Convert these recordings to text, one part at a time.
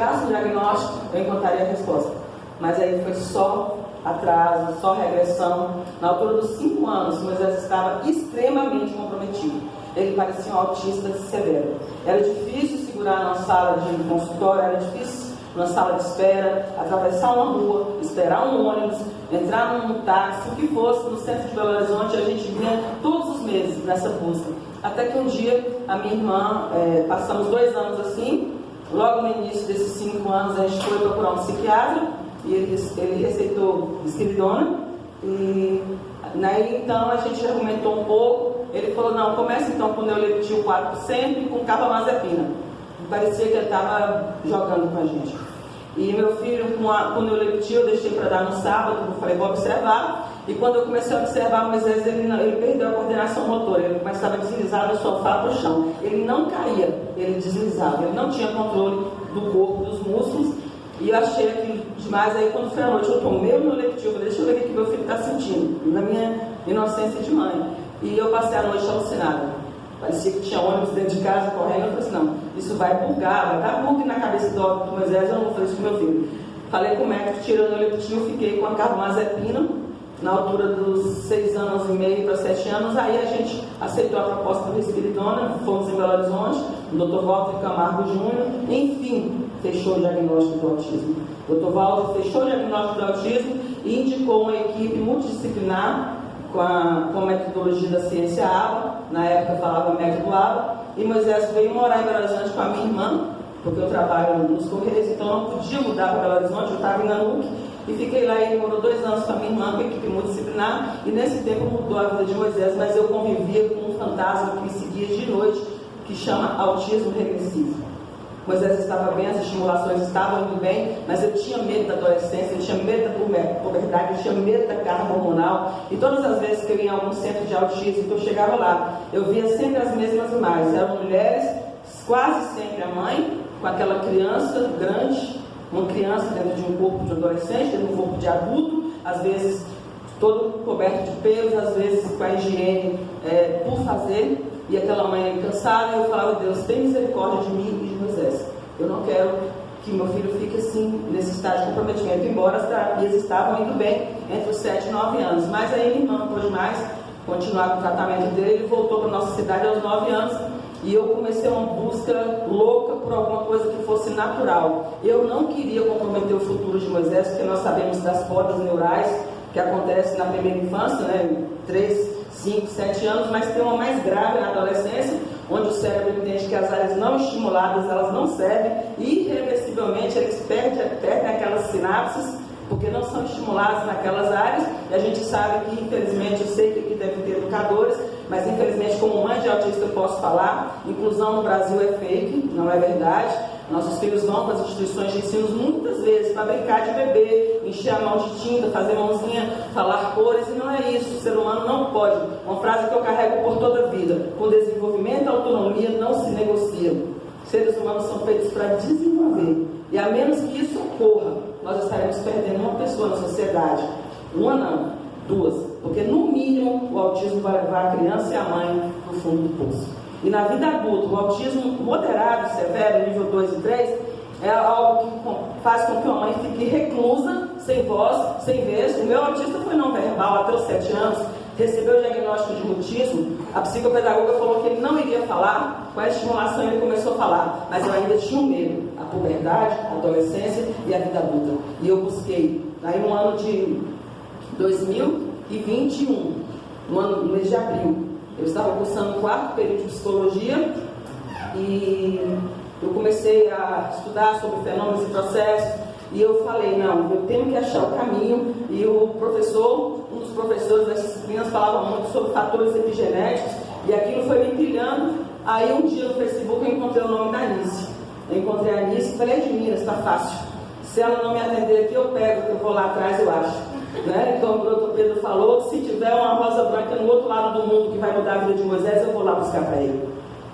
chegasse no diagnóstico, eu encontraria a resposta. Mas aí foi só atraso, só regressão. Na altura dos 5 anos, Moisés estava extremamente comprometido. Ele parecia um autista severo. Era difícil segurar numa sala de consultório, era difícil numa sala de espera, atravessar uma rua, esperar um ônibus, entrar num táxi, o que fosse, no centro de Belo Horizonte. A gente vinha todos os meses nessa busca. Até que um dia, a minha irmã, passamos 2 anos assim, logo no início desses 5 anos, a gente foi procurar um psiquiatra, e ele receitou Risperidona, e daí então a gente argumentou um pouco. Ele falou: não, começa então com Neuleptil 4% e com carbamazepina. Parecia que ele estava jogando com a gente. E meu filho, com o Neuleptil, eu deixei para dar no sábado, eu falei: vou observar. E quando eu comecei a observar Moisés, ele perdeu a coordenação motora, ele começava a deslizar do sofá para o chão. Ele não caía, ele deslizava, ele não tinha controle do corpo, dos músculos. E eu achei aquilo demais. Aí quando foi à noite, eu tomei o Neuleptil, falei: deixa eu ver o que meu filho está sentindo, na minha inocência de mãe. E eu passei a noite alucinada. Parecia que tinha ônibus dentro de casa correndo. Eu falei assim: não, isso vai bugar, vai dar bug na cabeça do Moisés, eu não vou fazer isso com meu filho. Falei com o médico, tirou o Neuleptil, fiquei com a carbamazepina na altura dos 6 anos e meio para 7 anos. Aí a gente aceitou a proposta do Risperidona, fomos em Belo Horizonte, o Dr. Walter Camargo Júnior, enfim, fechou o diagnóstico do autismo. O Dr. Walter fechou o diagnóstico do autismo e indicou uma equipe multidisciplinar com a metodologia da ciência ABA, na época falava método ABA, e Moisés veio morar em Belo Horizonte com a minha irmã, porque eu trabalho nos Correios, então eu não podia mudar para Belo Horizonte, eu estava em Nanuque, e fiquei lá. Ele morou 2 anos com a minha irmã, com a equipe multidisciplinar, e nesse tempo mudou a vida de Moisés, mas eu convivia com um fantasma que me seguia de noite, que chama autismo regressivo. Moisés estava bem, as estimulações estavam indo bem, mas eu tinha medo da adolescência, eu tinha medo da puberdade, eu tinha medo da carga hormonal. E todas as vezes que eu ia em algum centro de autismo, que eu chegava lá, eu via sempre as mesmas imagens. Eram mulheres, quase sempre a mãe, com aquela criança grande, uma criança dentro de um corpo de adolescente, dentro de um corpo de adulto, às vezes todo coberto de pelos, às vezes com a higiene por fazer. E aquela mãe cansada, e eu falava: Deus, tem misericórdia de mim e de Moisés. Eu não quero que meu filho fique assim, nesse estágio de comprometimento, embora as terapias estavam indo bem entre os 7 e 9 anos. Mas aí minha irmã não pôde mais continuar com o tratamento dele, ele voltou para a nossa cidade aos 9 anos, e eu comecei uma busca louca por alguma coisa que fosse natural. Eu não queria comprometer o futuro de Moisés, porque nós sabemos das podas neurais que acontecem na primeira infância, né, 3, 5, 7 anos, mas tem uma mais grave na adolescência, onde o cérebro entende que as áreas não estimuladas, elas não servem, e irreversivelmente eles perdem aquelas sinapses, porque não são estimulados naquelas áreas. E a gente sabe que, infelizmente, eu sei que aqui deve ter educadores, mas infelizmente, como mãe de autista, eu posso falar: inclusão no Brasil é fake, não é verdade. Nossos filhos vão para as instituições de ensino muitas vezes para brincar de bebê, encher a mão de tinta, fazer mãozinha, falar cores, e não é isso. O ser humano não pode. Uma frase que eu carrego por toda a vida: com desenvolvimento e autonomia não se negocia. Seres humanos são feitos para desenvolver, e a menos que isso ocorra, nós estaremos perdendo uma pessoa na sociedade. Uma não, 2, porque no mínimo o autismo vai levar a criança e a mãe para o fundo do poço. E na vida adulta, o autismo moderado, severo, nível 2 e 3, é algo que faz com que a mãe fique reclusa, sem voz, sem vez. O meu autista foi não verbal até os 7 anos, recebeu o diagnóstico de mutismo. A psicopedagoga falou que ele não iria falar, com a estimulação ele começou a falar, mas eu ainda tinha um medo: a puberdade, a adolescência e a vida adulta. E eu busquei, aí no ano de 2021, no mês de abril, eu estava cursando o 4º período de psicologia, e eu comecei a estudar sobre fenômenos e processos, e eu falei: não, eu tenho que achar o caminho. E um dos professores das disciplinas falava muito sobre fatores epigenéticos, e aquilo foi me brilhando. Aí um dia no Facebook eu encontrei o nome da Anice. Eu encontrei a Anice e falei: de Minas, está fácil. Se ela não me atender aqui, eu pego, eu vou lá atrás, eu acho. Né? Então o doutor Pedro falou que se tiver uma rosa branca no outro lado do mundo que vai mudar a vida de Moisés, eu vou lá buscar para ele.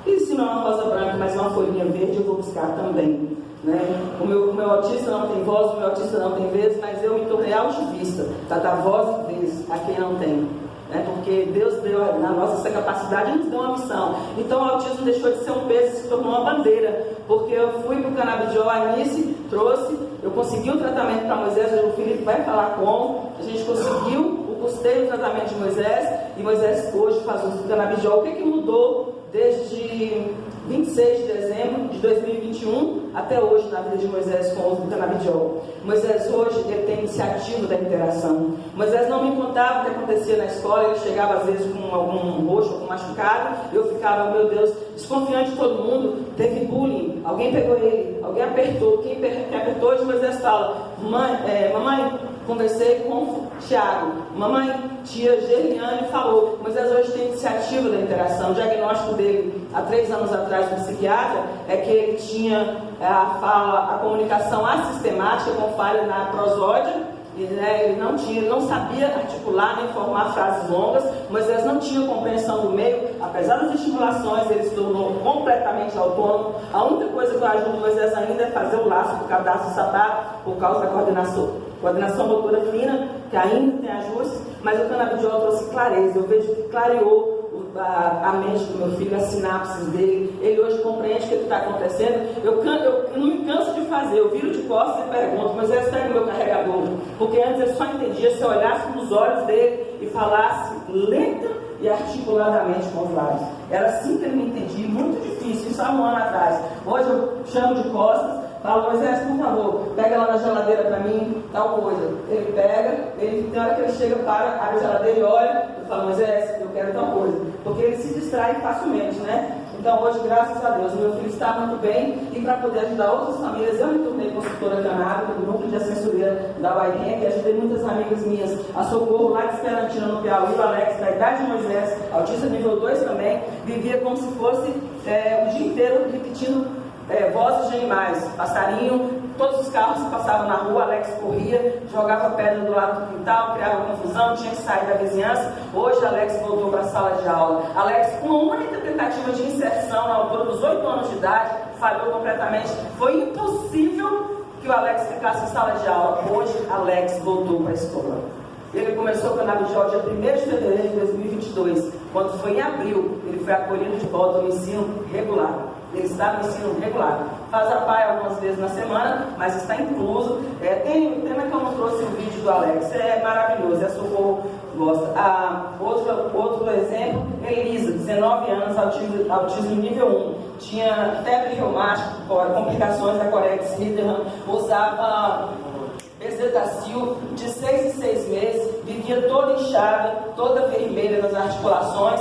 E se não é uma rosa branca, mas é uma folhinha verde, eu vou buscar também. Né? O meu autista não tem voz, o meu autista não tem vez, mas eu me tornei altivista, para dar voz e vez a quem não tem. Né? Porque Deus deu na nossa essa capacidade e nos deu uma missão. Então o autismo deixou de ser um peso e se tornou uma bandeira. Porque eu fui para o canabidiol, a Anice trouxe, eu consegui o tratamento para Moisés, o Felipe vai falar como, a gente conseguiu o custeio do tratamento de Moisés, e Moisés hoje faz uso do canabidiol. O que mudou desde 26 de dezembro de 2021 até hoje na vida de Moisés com o uso do canabidiol? Moisés hoje ele tem iniciativa da interação. Moisés não me contava o que acontecia na escola, ele chegava às vezes com algum roxo, algum machucado, eu ficava, meu Deus, desconfiante de todo mundo, teve bullying, alguém pegou ele, alguém apertou, quem apertou hoje Moisés fala, mamãe, conversei com o Tiago, mamãe, tia Gerliane falou. Moisés hoje tem iniciativa da interação. O diagnóstico dele há 3 anos atrás do psiquiatra é que ele tinha a comunicação assistemática com falha na prosódia. Ele não sabia articular nem formar frases longas. Moisés não tinha compreensão do meio, apesar das estimulações, ele se tornou completamente autônomo. A única coisa que eu ajudo Moisés ainda é fazer o laço do cadastro sapato por causa da coordenação motora fina, que ainda tem ajustes, mas o canabidiol trouxe clareza. Eu vejo que clareou a mente do meu filho, as sinapses dele. Ele hoje compreende o que está acontecendo. Eu não me canso de fazer, eu viro de costas e pergunto, mas esse é o meu carregador, porque antes eu só entendia se eu olhasse nos olhos dele e falasse lenta e articuladamente com os lábios. Era assim que ele me entendia, muito difícil, isso há 1 ano atrás. Hoje eu chamo de costas, falo, Moisés, por favor, pega lá na geladeira para mim, tal coisa. Ele pega, tem hora que ele chega, para, abre a geladeira e olha, eu falo, Moisés, eu quero tal coisa. Porque ele se distrai facilmente, né? Então hoje, graças a Deus, meu filho está muito bem, e para poder ajudar outras famílias, eu me tornei consultora canábica do núcleo de assessoria da UAIREM, que ajudei muitas amigas minhas, a Socorro lá de Esperantina, no Piauí, o Alex, da idade de Moisés, autista nível 2 também, vivia como se fosse o dia inteiro repetindo vozes de animais, passarinho, todos os carros que passavam na rua, Alex corria, jogava pedra do lado do quintal, criava confusão, tinha que sair da vizinhança. Hoje Alex voltou para a sala de aula. Alex, com uma única tentativa de inserção na altura dos 8 anos de idade, falhou completamente. Foi impossível que o Alex ficasse em sala de aula. Hoje Alex voltou para a escola. Ele começou com o canabidiol dia 1º de fevereiro de 2022. Quando foi em abril, ele foi acolhido de volta ao ensino regular. Ele está no ensino regular. Faz a PAI algumas vezes na semana, mas está incluso. Tem pena que eu não trouxe o vídeo do Alex. É maravilhoso, a Socorro gosta. Outro exemplo, Elisa, 19 anos, autismo nível 1. Tinha febre reumática, complicações da Corex-Slytherin, usava Bezetacil de 6 em 6 meses, vivia toda inchada, toda vermelha nas articulações.